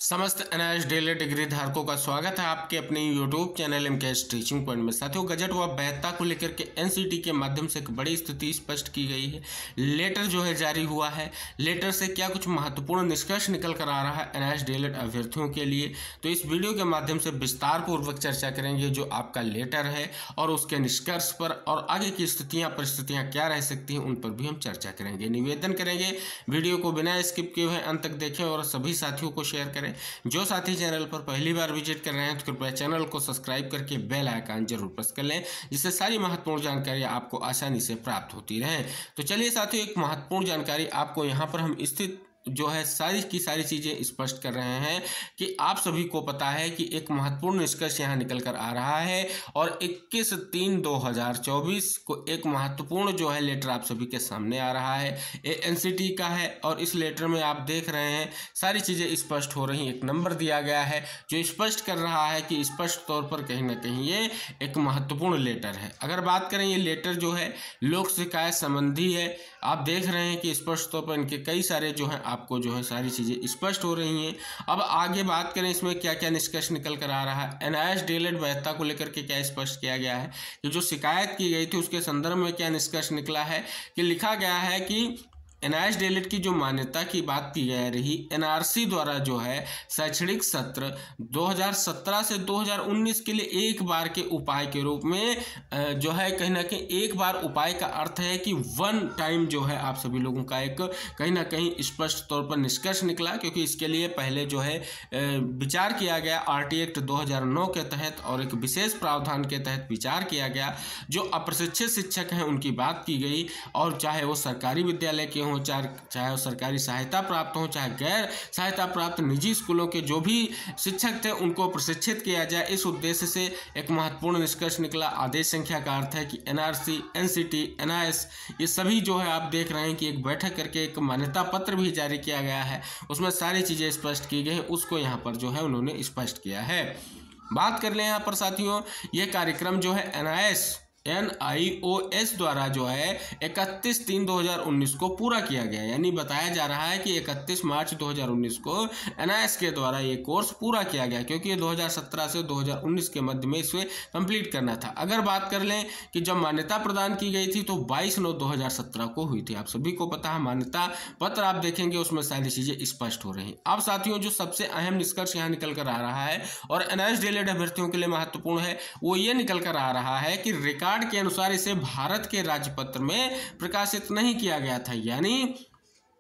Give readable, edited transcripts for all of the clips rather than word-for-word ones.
समस्त NIS daily degree धारकों का स्वागत है आपके अपने YouTube channel MKS teaching point में। साथियों, गजट व वैधता को लेकर के एनसीटी के माध्यम से एक बड़ी स्थिति स्पष्ट की गई है। लेटर जो है जारी हुआ है। लेटर से क्या कुछ महत्वपूर्ण निष्कर्ष निकल कर आ रहा है एनआईएस डीएलएड अभ्यर्थियों के लिए, तो इस वीडियो के माध्यम से विस्तार पूर्वक चर्चा करेंगे जो आपका लेटर है और उसके निष्कर्ष पर, और आगे की स्थितियाँ परिस्थितियाँ क्या रह सकती हैं उन पर भी हम चर्चा करेंगे। निवेदन करेंगे वीडियो को बिना स्किप किए हुए अंत तक देखें और सभी साथियों को शेयर करें। जो साथी चैनल पर पहली बार विजिट कर रहे हैं तो कृपया चैनल को सब्सक्राइब करके बेल आइकन जरूर प्रेस कर लें, जिससे सारी महत्वपूर्ण जानकारी आपको आसानी से प्राप्त होती रहे। तो चलिए साथियों, एक महत्वपूर्ण जानकारी आपको यहाँ पर हम स्थित जो है सारी की सारी चीज़ें स्पष्ट कर रहे हैं कि आप सभी को पता है कि एक महत्वपूर्ण निष्कर्ष यहाँ निकल कर आ रहा है और 21/3/2024 को एक महत्वपूर्ण जो है लेटर आप सभी के सामने आ रहा है। ये एनसीटी का है और इस लेटर में आप देख रहे हैं सारी चीज़ें स्पष्ट हो रही हैं। एक नंबर दिया गया है जो स्पष्ट कर रहा है कि स्पष्ट तौर पर कहीं ना कहीं ये एक महत्वपूर्ण लेटर है। अगर बात करें, ये लेटर जो है लोक शिकायत संबंधी है। आप देख रहे हैं कि स्पष्ट तौर पर इनके कई सारे जो है आपको जो है सारी चीज़ें स्पष्ट हो रही हैं। अब आगे बात करें इसमें क्या क्या निष्कर्ष निकल कर आ रहा है। एनआईएस डीएलएड वैधता को लेकर के क्या स्पष्ट किया गया है कि जो शिकायत की गई थी उसके संदर्भ में क्या निष्कर्ष निकला है कि लिखा गया है कि एनआईएस डीएलएड की जो मान्यता की बात की जा रही, एनआरसी द्वारा जो है शैक्षणिक सत्र 2017 से 2019 के लिए एक बार के उपाय के रूप में जो है कहीं ना कहीं एक बार उपाय का अर्थ है कि वन टाइम जो है आप सभी लोगों का एक कहीं ना कहीं स्पष्ट तौर पर निष्कर्ष निकला, क्योंकि इसके लिए पहले जो है विचार किया गया आरटी एक्ट 2009 के तहत और एक विशेष प्रावधान के तहत विचार किया गया। जो अप्रशिक्षित शिक्षक हैं उनकी बात की गई, और चाहे वो सरकारी विद्यालय के चाहे वो सरकारी सहायता प्राप्त हो, चाहे गैर सहायता प्राप्त निजी स्कूलों के जो भी शिक्षक थे उनको प्रशिक्षित किया जाए। इस उद्देश्य से एक महत्वपूर्ण निष्कर्ष निकला। आदेश संख्या का अर्थ है कि एनआरसी, एनसीटी, एनआईएस ये सभी जो है आप देख रहे हैं कि एक बैठक करके एक मान्यता पत्र भी जारी किया गया है। उसमें सारी चीज़ें स्पष्ट की गई हैं, उसको यहाँ पर जो है उन्होंने स्पष्ट किया है। बात कर लें यहाँ पर साथियों, ये कार्यक्रम जो है NIOS द्वारा जो है 31/3/2019 को पूरा किया गया। यानी बताया जा रहा है कि 31 मार्च 2019 को NIS के द्वारा ये कोर्स पूरा किया गया, क्योंकि ये 2017 से 2019 के मध्य में इसे कंप्लीट करना था। अगर बात कर लें कि जब मान्यता प्रदान की गई थी तो 22/9/2017 को हुई थी। आप सभी को पता है, मान्यता पत्र आप देखेंगे उसमें सारी चीज़ें स्पष्ट हो रही हैं। अब साथियों, जो सबसे अहम निष्कर्ष यहाँ निकल कर आ रहा है और एनआईएस डीएलएड अभ्यर्थियों के लिए महत्वपूर्ण है, वो ये निकल कर आ रहा है कि रिकॉर्ड के अनुसार इसे भारत के राजपत्र में प्रकाशित नहीं किया गया था। यानी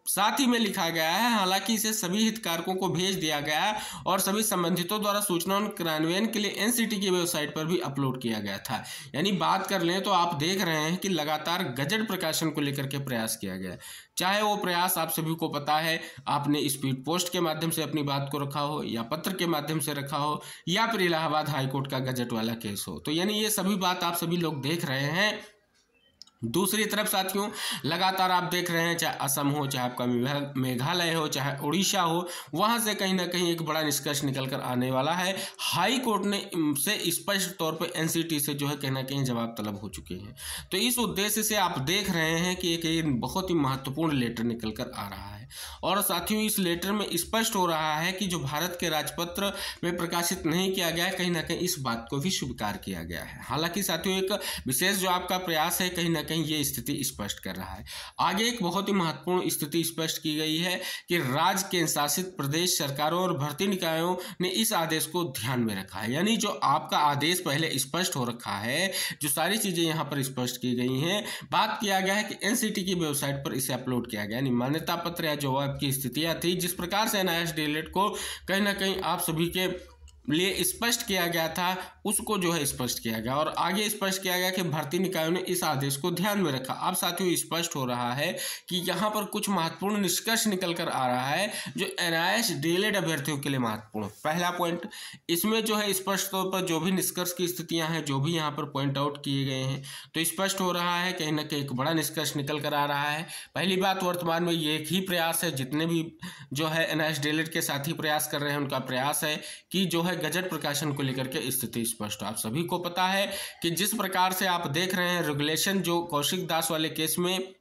साथ ही में लिखा गया है, हालांकि इसे सभी हितधारकों को भेज दिया गया और सभी संबंधितों द्वारा सूचना क्रियान्वयन के लिए एनसीटी की वेबसाइट पर भी अपलोड किया गया था। यानी बात कर लें तो आप देख रहे हैं कि लगातार गजट प्रकाशन को लेकर के प्रयास किया गया। चाहे वो प्रयास आप सभी को पता है, आपने स्पीड पोस्ट के माध्यम से अपनी बात को रखा हो, या पत्र के माध्यम से रखा हो, या फिर इलाहाबाद हाईकोर्ट का गजट वाला केस हो, तो यानी ये सभी बात आप सभी लोग देख रहे हैं। दूसरी तरफ साथियों, लगातार आप देख रहे हैं, चाहे असम हो, चाहे आपका मेघालय हो, चाहे उड़ीसा हो, वहां से कहीं ना कहीं एक बड़ा निष्कर्ष निकल कर आने वाला है। हाई कोर्ट ने से स्पष्ट तौर पर एनसीटी से जो है कहीं ना कहीं जवाब तलब हो चुके हैं। तो इस उद्देश्य से आप देख रहे हैं कि एक बहुत ही महत्वपूर्ण लेटर निकल कर आ रहा है। और साथियों, इस लेटर में स्पष्ट हो रहा है कि जो भारत के राजपत्र में प्रकाशित नहीं किया गया है, कहीं ना कहीं इस बात को भी स्वीकार किया गया है। हालांकि साथियों, एक विशेष जो आपका प्रयास है कहीं ना कहीं ये स्थिति स्पष्ट कर रहा है। आगे एक बहुत ही महत्वपूर्ण स्थिति स्पष्ट की गई है कि राज्य केंद्र शासित प्रदेश सरकारों और भर्ती निकायों ने इस आदेश को ध्यान में रखा है। यानी जो आपका आदेश पहले स्पष्ट हो रखा है, जो सारी चीजें यहाँ पर स्पष्ट की गई हैं, बात किया गया है कि एनसीटी की वेबसाइट पर इसे अपलोड किया गया। यानी मान्यता पत्र या जो आपकी स्थितियां थी, जिस प्रकार से एनआईएस डीएलएड को कहीं ना कहीं आप सभी के लिए स्पष्ट किया गया था, उसको जो है स्पष्ट किया गया। और आगे स्पष्ट किया गया कि भर्ती निकायों ने इस आदेश को ध्यान में रखा। अब साथियों, स्पष्ट हो रहा है कि यहाँ पर कुछ महत्वपूर्ण निष्कर्ष निकल कर आ रहा है जो एनआईएस डीएलएड अभ्यर्थियों के लिए महत्वपूर्ण। पहला पॉइंट, इसमें जो है स्पष्ट तौर पर जो भी निष्कर्ष की स्थितियां हैं, जो भी यहाँ पर पॉइंट आउट किए गए हैं, तो स्पष्ट हो रहा है कहीं ना कहीं एक बड़ा निष्कर्ष निकल कर आ रहा है। पहली बात, वर्तमान में ये एक ही प्रयास है, जितने भी जो है एनआईएस डीएलएड के साथी प्रयास कर रहे हैं उनका प्रयास है कि जो है गजट प्रकाशन को लेकर के स्थिति स्पष्ट। आप सभी को पता है कि जिस प्रकार से आप देख रहे हैं रेगुलेशन जो कौशिक दास वाले केस में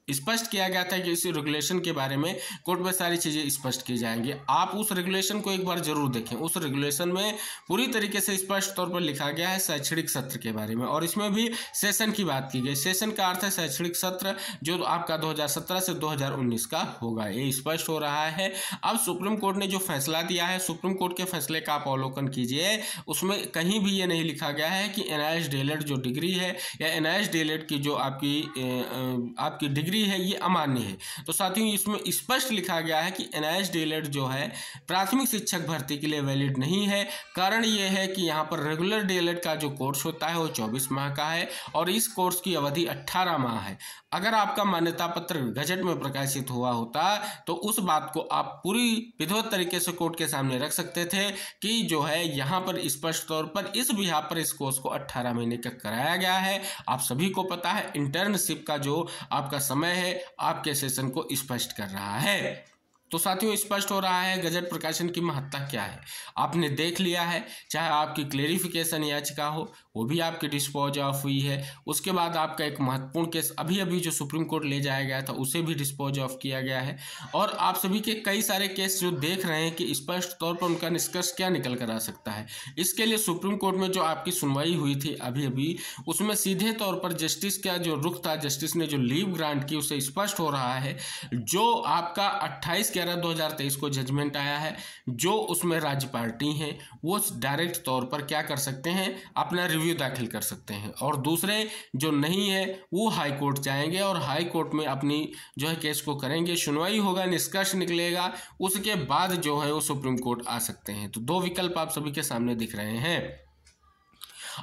स्पष्ट किया गया था कि इस रेगुलेशन के बारे में कोर्ट में सारी चीज़ें स्पष्ट की जाएंगी। आप उस रेगुलेशन को एक बार जरूर देखें। उस रेगुलेशन में पूरी तरीके से स्पष्ट तौर पर लिखा गया है शैक्षणिक सत्र के बारे में, और इसमें भी सेशन की बात की गई। सेशन का अर्थ है शैक्षणिक सत्र जो आपका 2017 से 2019 का होगा, ये स्पष्ट हो रहा है। अब सुप्रीम कोर्ट ने जो फैसला दिया है, सुप्रीम कोर्ट के फैसले का आप अवलोकन कीजिए। उसमें कहीं भी ये नहीं लिखा गया है कि NIH DLED जो डिग्री है या NIH DLED की जो आपकी डिग्री है ये अमान्य है। तो साथियों इसमें स्पष्ट लिखा गया है कि NIH DLED जो है प्राथमिक शिक्षक भर्ती के लिए वैलिड नहीं है। कारण ये है कि यहाँ पर रेगुलर DLED का जो कोर्स होता है वो 24 माह का है और इस कोर्स की अवधि 18 माह है। अगर आपका मान्यता पत्र गजट में प्रकाशित हुआ होता तो उस बात को आप पूरी विधिवत तरीके से कोर्ट के सामने रख सकते थे कि जो है यहाँ पर स्पष्ट तौर पर इस बिहाफ पर इस कोर्स को 18 महीने का कराया गया है। आप सभी को पता है इंटर्नशिप का जो आपका समय है आपके सेशन को स्पष्ट कर रहा है। तो साथियों स्पष्ट हो रहा है गजट प्रकाशन की महत्ता क्या है, आपने देख लिया है। चाहे आपकी क्लेरिफिकेशन याचिका हो वो भी आपकी डिस्पोज ऑफ हुई है। उसके बाद आपका एक महत्वपूर्ण केस अभी जो सुप्रीम कोर्ट ले जाया गया था उसे भी डिस्पोज ऑफ किया गया है। और आप सभी के कई सारे केस जो देख रहे हैं कि स्पष्ट तौर पर उनका निष्कर्ष क्या निकल कर आ सकता है। इसके लिए सुप्रीम कोर्ट में जो आपकी सुनवाई हुई थी अभी उसमें सीधे तौर पर जस्टिस का जो रुख था, जस्टिस ने जो लीव ग्रांट की उसे स्पष्ट हो रहा है। जो आपका 28/11/2023 को जजमेंट आया है, जो उसमें राज्य पार्टी हैं वो डायरेक्ट तौर पर क्या कर सकते हैं, अपना रिव्यू दाखिल कर सकते हैं, और दूसरे जो नहीं है वो हाई कोर्ट जाएंगे और हाई कोर्ट में अपनी जो है केस को करेंगे, सुनवाई होगा, निष्कर्ष निकलेगा, उसके बाद जो है वो सुप्रीम कोर्ट आ सकते हैं। तो दो विकल्प आप सभी के सामने दिख रहे हैं।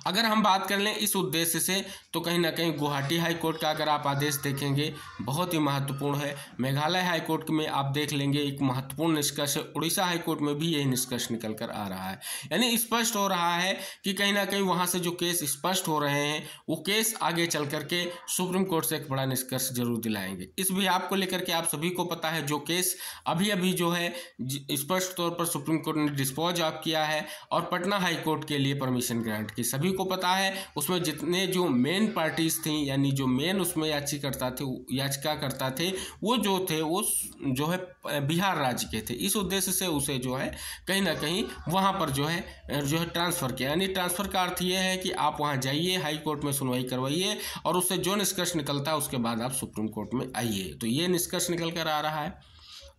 अगर हम बात कर लें इस उद्देश्य से तो कहीं ना कहीं गुवाहाटी हाई कोर्ट का अगर आप आदेश देखेंगे बहुत ही महत्वपूर्ण है। मेघालय हाई कोर्ट में आप देख लेंगे एक महत्वपूर्ण निष्कर्ष है। उड़ीसा हाई कोर्ट में भी यही निष्कर्ष निकल कर आ रहा है। यानी स्पष्ट हो रहा है कि कहीं ना कहीं वहाँ से जो केस स्पष्ट हो रहे हैं वो केस आगे चल करके सुप्रीम कोर्ट से एक बड़ा निष्कर्ष जरूर दिलाएंगे। इस भी आपको लेकर के आप सभी को पता है जो केस अभी जो है स्पष्ट तौर पर सुप्रीम कोर्ट ने डिस्पोज ऑफ किया है और पटना हाई कोर्ट के लिए परमिशन ग्रांट की। सभी को पता है उसमें जितने जो मेन पार्टीज थी यानी जो मेन उसमें याचिका करता थे वो जो थे वो जो है बिहार राज्य के थे। इस उद्देश्य से उसे जो है कहीं ना कहीं वहाँ पर जो है ट्रांसफ़र किया। यानी ट्रांसफ़र का अर्थ ये है कि आप वहाँ जाइए, हाई कोर्ट में सुनवाई करवाइए और उससे जो निष्कर्ष निकलता है उसके बाद आप सुप्रीम कोर्ट में आइए। तो ये निष्कर्ष निकल कर आ रहा है।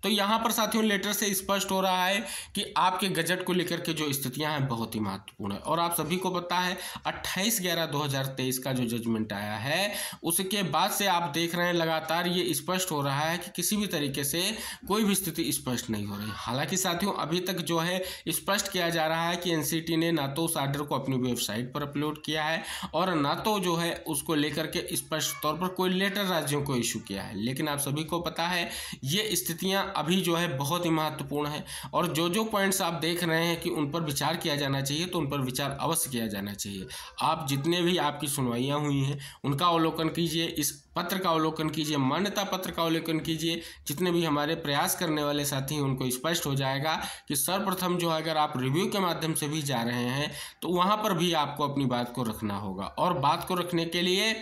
तो यहाँ पर साथियों लेटर से स्पष्ट हो रहा है कि आपके गजट को लेकर के जो स्थितियां हैं बहुत ही महत्वपूर्ण है। और आप सभी को पता है 28/11/2023 का जो जजमेंट आया है उसके बाद से आप देख रहे हैं लगातार ये स्पष्ट हो रहा है कि किसी भी तरीके से कोई भी स्थिति स्पष्ट नहीं हो रही। हालांकि साथियों अभी तक जो है स्पष्ट किया जा रहा है कि NCT ने ना तो उस आर्डर को अपनी वेबसाइट पर अपलोड किया है और ना तो जो है उसको लेकर के स्पष्ट तौर पर कोई लेटर राज्यों को इशू किया है। लेकिन आप सभी को पता है ये स्थितियाँ अभी जो है बहुत ही महत्वपूर्ण है और जो पॉइंट्स आप देख रहे हैं कि उन पर विचार किया जाना चाहिए तो उन पर विचार अवश्य किया जाना चाहिए। आप जितने भी आपकी सुनवाइयाँ हुई हैं उनका अवलोकन कीजिए, इस पत्र का अवलोकन कीजिए, मान्यता पत्र का अवलोकन कीजिए। जितने भी हमारे प्रयास करने वाले साथी हैं उनको स्पष्ट हो जाएगा कि सर्वप्रथम जो है अगर आप रिव्यू के माध्यम से भी जा रहे हैं तो वहाँ पर भी आपको अपनी बात को रखना होगा और बात को रखने के लिए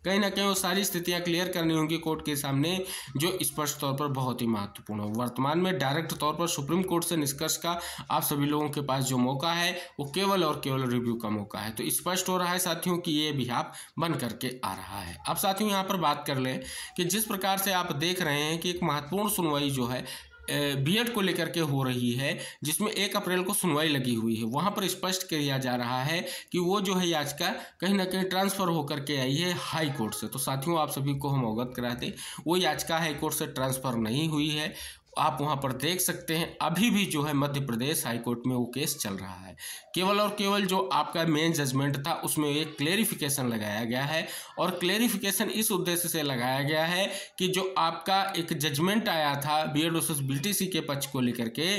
कहीं ना कहीं वो सारी स्थितियां क्लियर करनी होंगी कोर्ट के सामने जो स्पष्ट तौर पर बहुत ही महत्वपूर्ण है। वर्तमान में डायरेक्ट तौर पर सुप्रीम कोर्ट से निष्कर्ष का आप सभी लोगों के पास जो मौका है वो केवल और केवल रिव्यू का मौका है। तो स्पष्ट हो रहा है साथियों कि ये बिहाफ बन करके आ रहा है। अब साथियों यहाँ पर बात कर लें कि जिस प्रकार से आप देख रहे हैं कि एक महत्वपूर्ण सुनवाई जो है बीएड को लेकर के हो रही है जिसमें 1 अप्रैल को सुनवाई लगी हुई है, वहाँ पर स्पष्ट किया जा रहा है कि वो जो है याचिका कहीं ना कहीं ट्रांसफ़र होकर के आई है हाई कोर्ट से। तो साथियों आप सभी को हम अवगत कराते वो याचिका हाई कोर्ट से ट्रांसफ़र नहीं हुई है। आप वहाँ पर देख सकते हैं अभी भी जो है मध्य प्रदेश हाई कोर्ट में वो केस चल रहा है। केवल और केवल जो आपका मेन जजमेंट था उसमें एक क्लेरिफिकेशन लगाया गया है और क्लेरिफिकेशन इस उद्देश्य से लगाया गया है कि जो आपका एक जजमेंट आया था बीएड वर्सेस BTC के पक्ष को लेकर के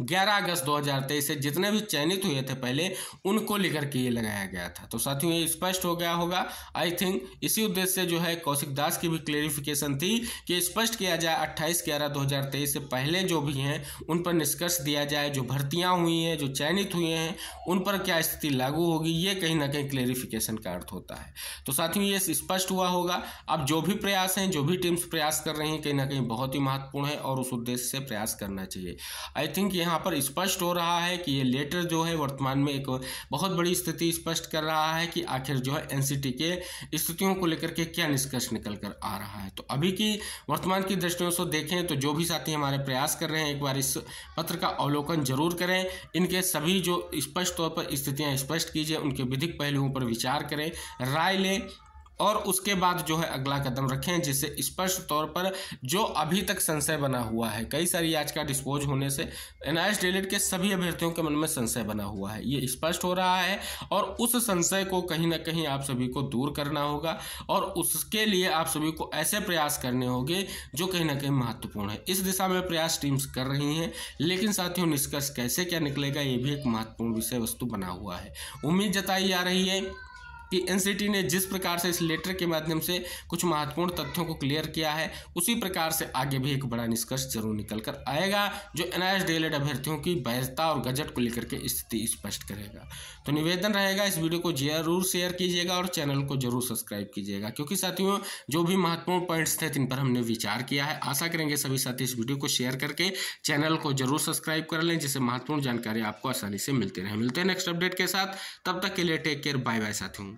11 अगस्त 2023 से जितने भी चयनित हुए थे पहले उनको लेकर के ये लगाया गया था। तो साथियों ये स्पष्ट हो गया होगा। आई थिंक इसी उद्देश्य से जो है कौशिक दास की भी क्लेरिफिकेशन थी कि स्पष्ट किया जाए 28/11/2023 से पहले जो भी हैं उन पर निष्कर्ष दिया जाए, जो भर्तियां हुई हैं, जो चयनित हुए हैं उन पर क्या स्थिति लागू होगी, ये कहीं ना कहीं क्लेरिफिकेशन का अर्थ होता है। तो साथियों ये स्पष्ट हुआ होगा। अब जो भी प्रयास हैं, जो भी टीम्स प्रयास कर रही हैं, कहीं ना कहीं बहुत ही महत्वपूर्ण है और उस उद्देश्य से प्रयास करना चाहिए। आई थिंक यहाँ पर स्पष्ट हो रहा है कि ये लेटर जो है वर्तमान में एक बहुत बड़ी स्थिति स्पष्ट कर रहा है कि आखिर जो है एनसीटी के स्थितियों को लेकर के क्या निष्कर्ष निकल कर आ रहा है। तो अभी की वर्तमान की दृष्टियों से देखें तो जो भी साथी हमारे प्रयास कर रहे हैं एक बार इस पत्र का अवलोकन जरूर करें, इनके सभी जो स्पष्ट तौर पर स्थितियां स्पष्ट कीजिए, उनके विधिक पहलुओं पर विचार करें, राय लें और उसके बाद जो है अगला कदम रखें, जिससे स्पष्ट तौर पर जो अभी तक संशय बना हुआ है, कई सारी याचिका डिस्पोज होने से एनआईएस डीएलएड के सभी अभ्यर्थियों के मन में संशय बना हुआ है, ये स्पष्ट हो रहा है और उस संशय को कहीं ना कहीं आप सभी को दूर करना होगा और उसके लिए आप सभी को ऐसे प्रयास करने होंगे जो कहीं ना कहीं महत्वपूर्ण है। इस दिशा में प्रयास टीम्स कर रही हैं, लेकिन साथियों निष्कर्ष कैसे क्या निकलेगा ये भी एक महत्वपूर्ण विषय वस्तु बना हुआ है। उम्मीद जताई जा रही है कि एनसीटी ने जिस प्रकार से इस लेटर के माध्यम से कुछ महत्वपूर्ण तथ्यों को क्लियर किया है उसी प्रकार से आगे भी एक बड़ा निष्कर्ष जरूर निकल कर आएगा जो एनआईएस डीएलएड अभ्यर्थियों की वैधता और गजट को लेकर के स्थिति स्पष्ट करेगा। तो निवेदन रहेगा इस वीडियो को जरूर शेयर कीजिएगा और चैनल को जरूर सब्सक्राइब कीजिएगा, क्योंकि साथियों जो भी महत्वपूर्ण पॉइंट्स थे जिन पर हमने विचार किया है, आशा करेंगे सभी साथी इस वीडियो को शेयर करके चैनल को जरूर सब्सक्राइब कर लें, जिससे महत्वपूर्ण जानकारी आपको आसानी से मिलती रहे। मिलते हैं नेक्स्ट अपडेट के साथ, तब तक के लिए टेक केयर, बाय बाय साथियों।